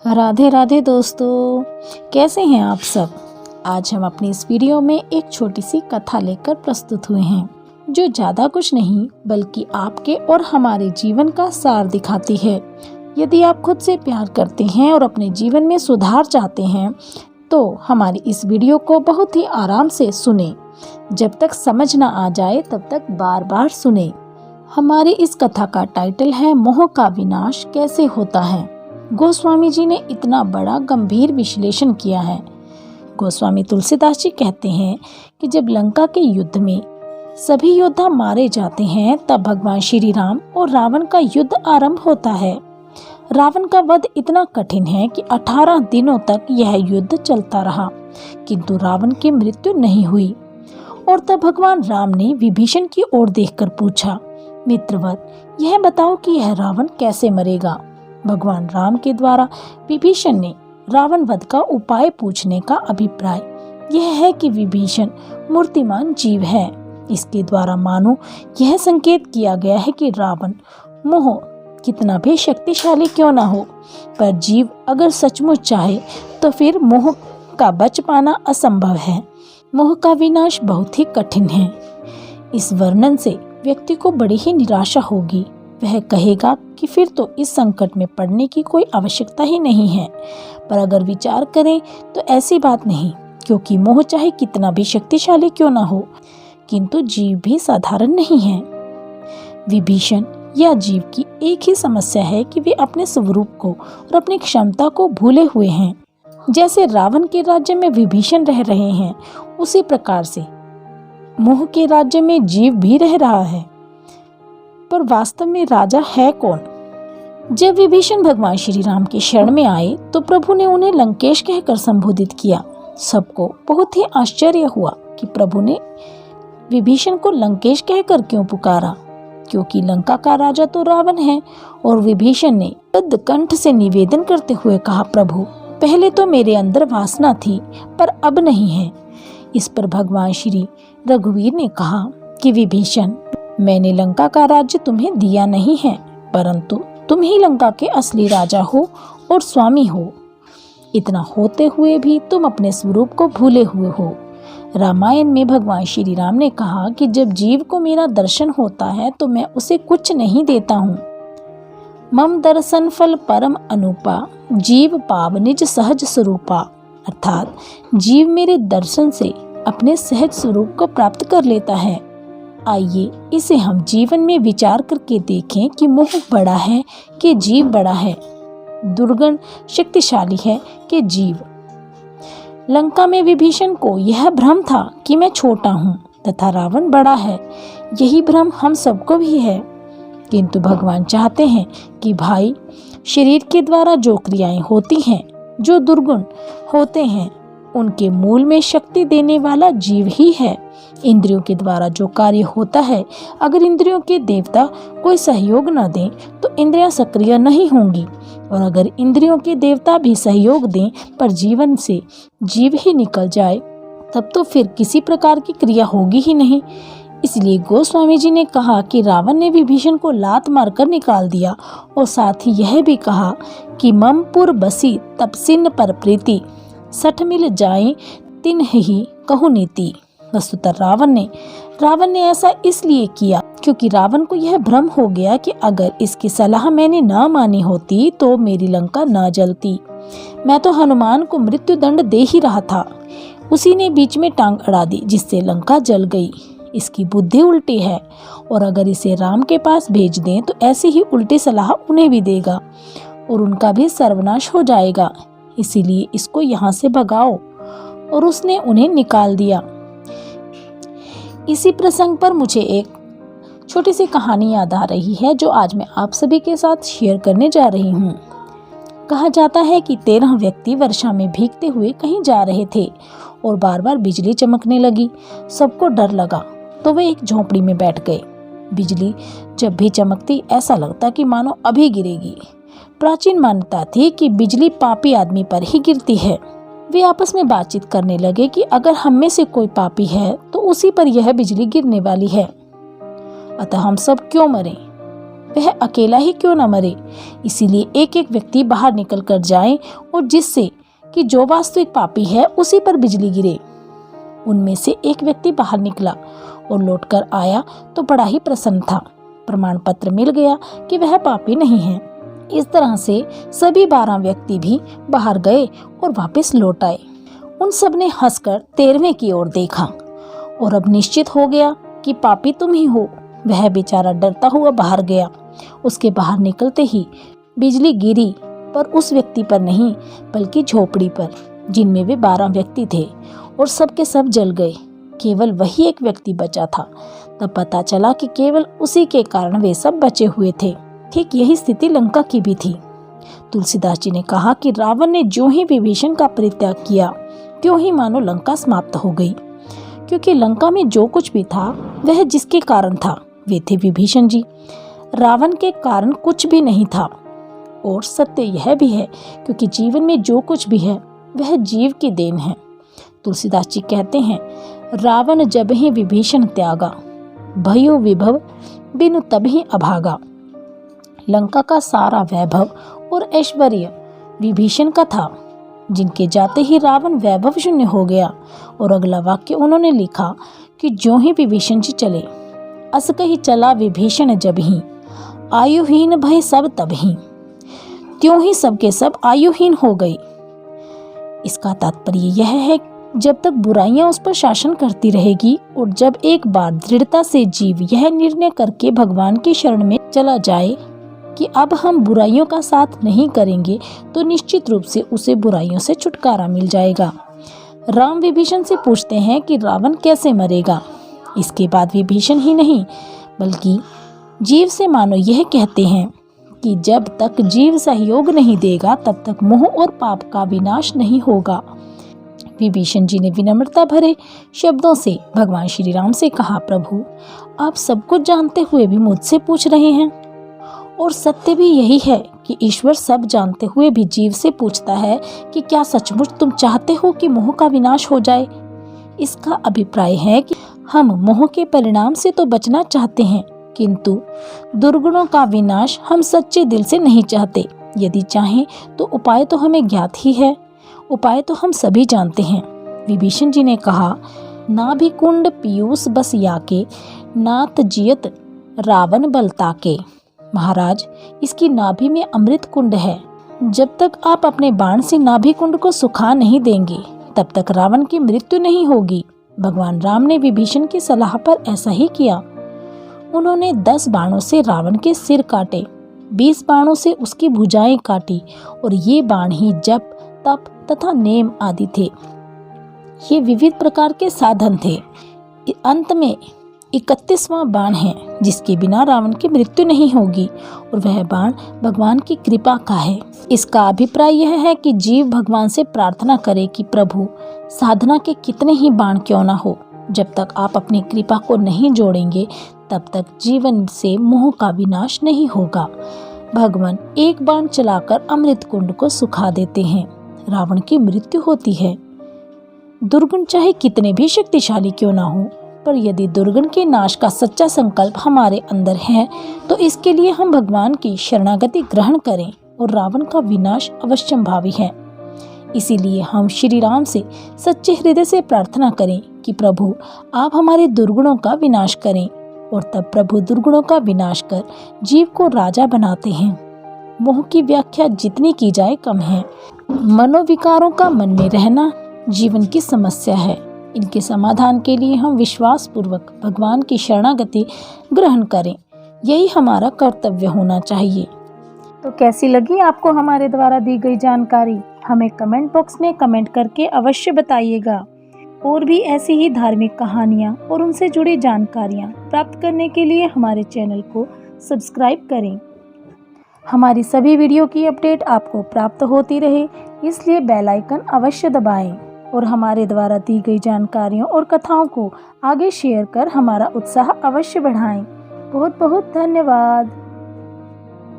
राधे राधे दोस्तों, कैसे हैं आप सब। आज हम अपनी इस वीडियो में एक छोटी सी कथा लेकर प्रस्तुत हुए हैं जो ज़्यादा कुछ नहीं बल्कि आपके और हमारे जीवन का सार दिखाती है। यदि आप खुद से प्यार करते हैं और अपने जीवन में सुधार चाहते हैं तो हमारी इस वीडियो को बहुत ही आराम से सुने। जब तक समझ ना आ जाए तब तक बार बार सुने। हमारी इस कथा का टाइटल है मोह का विनाश कैसे होता है। गोस्वामी जी ने इतना बड़ा गंभीर विश्लेषण किया है। गोस्वामी तुलसीदास जी कहते हैं कि जब लंका के युद्ध में सभी योद्धा मारे जाते हैं तब भगवान श्री राम और रावण का युद्ध आरंभ होता है। रावण का वध इतना कठिन है कि 18 दिनों तक यह युद्ध चलता रहा, किंतु रावण की मृत्यु नहीं हुई। और तब भगवान राम ने विभीषण की ओर देखकर पूछा, मित्रवत, यह बताओ कि यह रावण कैसे मरेगा। भगवान राम के द्वारा विभीषण ने रावण वध का उपाय पूछने का अभिप्राय यह है कि विभीषण मूर्तिमान जीव है। इसके द्वारा मानो यह संकेत किया गया है कि रावण मोह कितना भी शक्तिशाली क्यों न हो, पर जीव अगर सचमुच चाहे तो फिर मोह का बच पाना असंभव है। मोह का विनाश बहुत ही कठिन है। इस वर्णन से व्यक्ति को बड़ी ही निराशा होगी। वह कहेगा कि फिर तो इस संकट में पड़ने की कोई आवश्यकता ही नहीं है। पर अगर विचार करें तो ऐसी बात नहीं, क्योंकि मोह चाहे कितना भी शक्तिशाली क्यों ना हो, किंतु जीव भी साधारण नहीं है। विभीषण या जीव की एक ही समस्या है कि वे अपने स्वरूप को और अपनी क्षमता को भूले हुए हैं। जैसे रावण के राज्य में विभीषण रह रहे हैं, उसी प्रकार से मोह के राज्य में जीव भी रह रहा है। पर वास्तव में राजा है कौन। जब विभीषण भगवान श्री राम के शरण में आए तो प्रभु ने उन्हें लंकेश कहकर संबोधित किया। सबको बहुत ही आश्चर्य हुआ कि प्रभु ने विभीषण को लंकेश कहकर क्यों पुकारा, क्योंकि लंका का राजा तो रावण है। और विभीषण ने बद्ध कंठ से निवेदन करते हुए कहा, प्रभु, पहले तो मेरे अंदर वासना थी पर अब नहीं है। इस पर भगवान श्री रघुवीर ने कहा कि विभीषण, मैंने लंका का राज्य तुम्हें दिया नहीं है, परंतु तुम ही लंका के असली राजा हो और स्वामी हो। इतना होते हुए भी तुम अपने स्वरूप को भूले हुए हो। रामायण में भगवान श्री राम ने कहा कि जब जीव को मेरा दर्शन होता है तो मैं उसे कुछ नहीं देता हूँ। मम दर्शन फल परम अनुपा, जीव पाव निज सहज स्वरूपा। अर्थात जीव मेरे दर्शन से अपने सहज स्वरूप को प्राप्त कर लेता है। आइए इसे हम जीवन में विचार करके देखें कि मोह बड़ा है कि जीव बड़ा है, दुर्गुण शक्तिशाली है कि जीव। लंका में विभीषण को यह भ्रम था कि मैं छोटा हूँ तथा रावण बड़ा है। यही भ्रम हम सबको भी है, किंतु भगवान चाहते हैं कि भाई, शरीर के द्वारा जो क्रियाएं होती हैं, जो दुर्गुण होते हैं, उनके मूल में शक्ति देने वाला जीव ही है। इंद्रियों के द्वारा जो कार्य होता है, अगर इंद्रियों के देवता कोई सहयोग न दें तो इंद्रियां सक्रिय नहीं होंगी, और अगर इंद्रियों के देवता भी सहयोग दें पर जीवन से जीव ही निकल जाए तब तो फिर किसी प्रकार की क्रिया होगी ही नहीं। इसलिए गोस्वामी जी ने कहा कि रावण ने विभीषण को लात मारकर निकाल दिया, और साथ ही यह भी कहा कि मम पुर बसी तपसिन पर प्रीति, सठ मिल जाए तिन ही कहु नीति। वस्तुतः रावण ने ऐसा इसलिए किया क्योंकि रावण को यह भ्रम हो गया कि अगर इसकी सलाह मैंने न मानी होती तो मेरी लंका न जलती। मैं तो हनुमान को मृत्यु दंड दे ही रहा था, उसी ने बीच में टांग अड़ा दी जिससे लंका जल गई। इसकी बुद्धि उल्टी है, और अगर इसे राम के पास भेज दें तो ऐसी ही उल्टी सलाह उन्हें भी देगा और उनका भी सर्वनाश हो जाएगा। इसीलिए इसको यहाँ से भगाओ। और उसने उन्हें निकाल दिया। इसी प्रसंग पर मुझे एक छोटी सी कहानी याद आ रही है जो आज मैं आप सभी के साथ शेयर करने जा रही हूँ। कहा जाता है कि 13 व्यक्ति वर्षा में भीगते हुए कहीं जा रहे थे और बार बार बिजली चमकने लगी। सबको डर लगा तो वे एक झोंपड़ी में बैठ गए। बिजली जब भी चमकती ऐसा लगता कि मानो अभी गिरेगी। प्राचीन मान्यता थी कि बिजली पापी आदमी पर ही गिरती है। वे आपस में बातचीत करने लगे कि अगर हम में से कोई पापी है तो उसी पर यह बिजली गिरने वाली है, अतः हम सब क्यों मरें। वह अकेला ही क्यों न मरे। इसीलिए एक एक व्यक्ति बाहर निकल कर जाए और जिससे कि जो वास्तविक पापी है उसी पर बिजली गिरे। उनमें से एक व्यक्ति बाहर निकला और लौटकर आया तो बड़ा ही प्रसन्न था। प्रमाण पत्र मिल गया कि वह पापी नहीं है। इस तरह से सभी 12 व्यक्ति भी बाहर गए और वापस लौट आए। उन सब ने हंसकर 13वें की ओर देखा और अब निश्चित हो गया कि पापी तुम ही हो। वह बेचारा डरता हुआ बाहर गया। उसके बाहर निकलते ही बिजली गिरी, पर उस व्यक्ति पर नहीं बल्कि झोपड़ी पर, जिनमें वे 12 व्यक्ति थे, और सब के सब जल गए। केवल वही एक व्यक्ति बचा था। तब पता चला कि केवल उसी के कारण वे सब बचे हुए थे। ठीक यही स्थिति लंका की भी थी। तुलसीदास जी ने कहा कि रावण ने जो ही विभीषण का परित्याग किया, त्यों ही मानो लंका समाप्त हो गई। क्योंकि लंका में जो कुछ भी था वह जिसके कारण था वे थे विभीषण जी। रावण के कारण कुछ भी नहीं था। और सत्य यह भी है क्योंकि जीवन में जो कुछ भी है वह जीव की देन है। तुलसीदास जी कहते हैं, रावण जब ही विभीषण त्यागा, भयो विभव बिनु तभी अभागा। लंका का सारा वैभव और ऐश्वर्य विभीषण का था, जिनके जाते ही रावण वैभव शून्य हो गया। और अगला वाक्य उन्होंने लिखा कि जो ही विभीषण जी चले, अस कही चला विभीषण जब ही, आयुहीन भय सब तब ही। त्यों ही सबके सब आयुहीन हो गए। इसका तात्पर्य यह है, जब तक बुराइयां उस पर शासन करती रहेगी और जब एक बार दृढ़ता से जीव यह निर्णय करके भगवान की शरण में चला जाए कि अब हम बुराइयों का साथ नहीं करेंगे, तो निश्चित रूप से उसे बुराइयों से छुटकारा मिल जाएगा। राम विभीषण से पूछते हैं कि रावण कैसे मरेगा। इसके बाद विभीषण ही नहीं बल्कि जीव से मानो यह कहते हैं कि जब तक जीव सहयोग नहीं देगा तब तक मोह और पाप का विनाश नहीं होगा। विभीषण जी ने विनम्रता भरे शब्दों से भगवान श्री राम से कहा, प्रभु आप सब कुछ जानते हुए भी मुझसे पूछ रहे हैं। और सत्य भी यही है कि ईश्वर सब जानते हुए भी जीव से पूछता है कि क्या सचमुच तुम चाहते हो कि मोह का विनाश हो जाए। इसका अभिप्राय है कि हम मोह के परिणाम से तो बचना चाहते हैं, किंतु दुर्गुणों का विनाश हम सच्चे दिल से नहीं चाहते। यदि चाहें तो उपाय तो हमें ज्ञात ही है, उपाय तो हम सभी जानते हैं। विभीषण जी ने कहा, ना भी कुंड पीयूष बस याके, नात जियत रावण बलताके। महाराज, इसकी नाभि में अमृत कुंड है। जब तक आप अपने बाण से नाभि कुंड को सुखा नहीं देंगे तब तक रावण की मृत्यु नहीं होगी। भगवान राम ने विभीषण की सलाह पर ऐसा ही किया। उन्होंने 10 बाणों से रावण के सिर काटे, 20 बाणों से उसकी भुजाएं काटी, और ये बाण ही जप, तप तथा नेम आदि थे। ये विविध प्रकार के साधन थे। अंत में 31वां बाण है जिसके बिना रावण की मृत्यु नहीं होगी, और वह बाण भगवान की कृपा का है। इसका अभिप्राय यह है कि जीव भगवान से प्रार्थना करे कि प्रभु साधना के कितने ही बाण क्यों ना हो, जब तक आप अपनी कृपा को नहीं जोड़ेंगे तब तक जीवन से मोह का विनाश नहीं होगा। भगवान एक बाण चलाकर अमृत कुंड को सुखा देते हैं, रावण की मृत्यु होती है। दुर्गुण चाहे कितने भी शक्तिशाली क्यों ना हो, पर यदि दुर्गुण के नाश का सच्चा संकल्प हमारे अंदर है तो इसके लिए हम भगवान की शरणागति ग्रहण करें और रावण का विनाश अवश्यंभावी है। इसीलिए हम श्री राम से सच्चे हृदय से प्रार्थना करें कि प्रभु आप हमारे दुर्गुणों का विनाश करें, और तब प्रभु दुर्गुणों का विनाश कर जीव को राजा बनाते हैं। मोह की व्याख्या जितनी की जाए कम है। मनोविकारों का मन में रहना जीवन की समस्या है। इनके समाधान के लिए हम विश्वास पूर्वक भगवान की शरणागति ग्रहण करें, यही हमारा कर्तव्य होना चाहिए। तो कैसी लगी आपको हमारे द्वारा दी गई जानकारी? हमें कमेंट बॉक्स में कमेंट करके अवश्य बताइएगा। और भी ऐसी ही धार्मिक कहानियाँ और उनसे जुड़ी जानकारियाँ प्राप्त करने के लिए हमारे चैनल को सब्सक्राइब करें। हमारी सभी वीडियो की अपडेट आपको प्राप्त होती रहे, इसलिए बेल आइकन अवश्य दबाएं और हमारे द्वारा दी गई जानकारियों और कथाओं को आगे शेयर कर हमारा उत्साह अवश्य बढ़ाएं। बहुत बहुत धन्यवाद।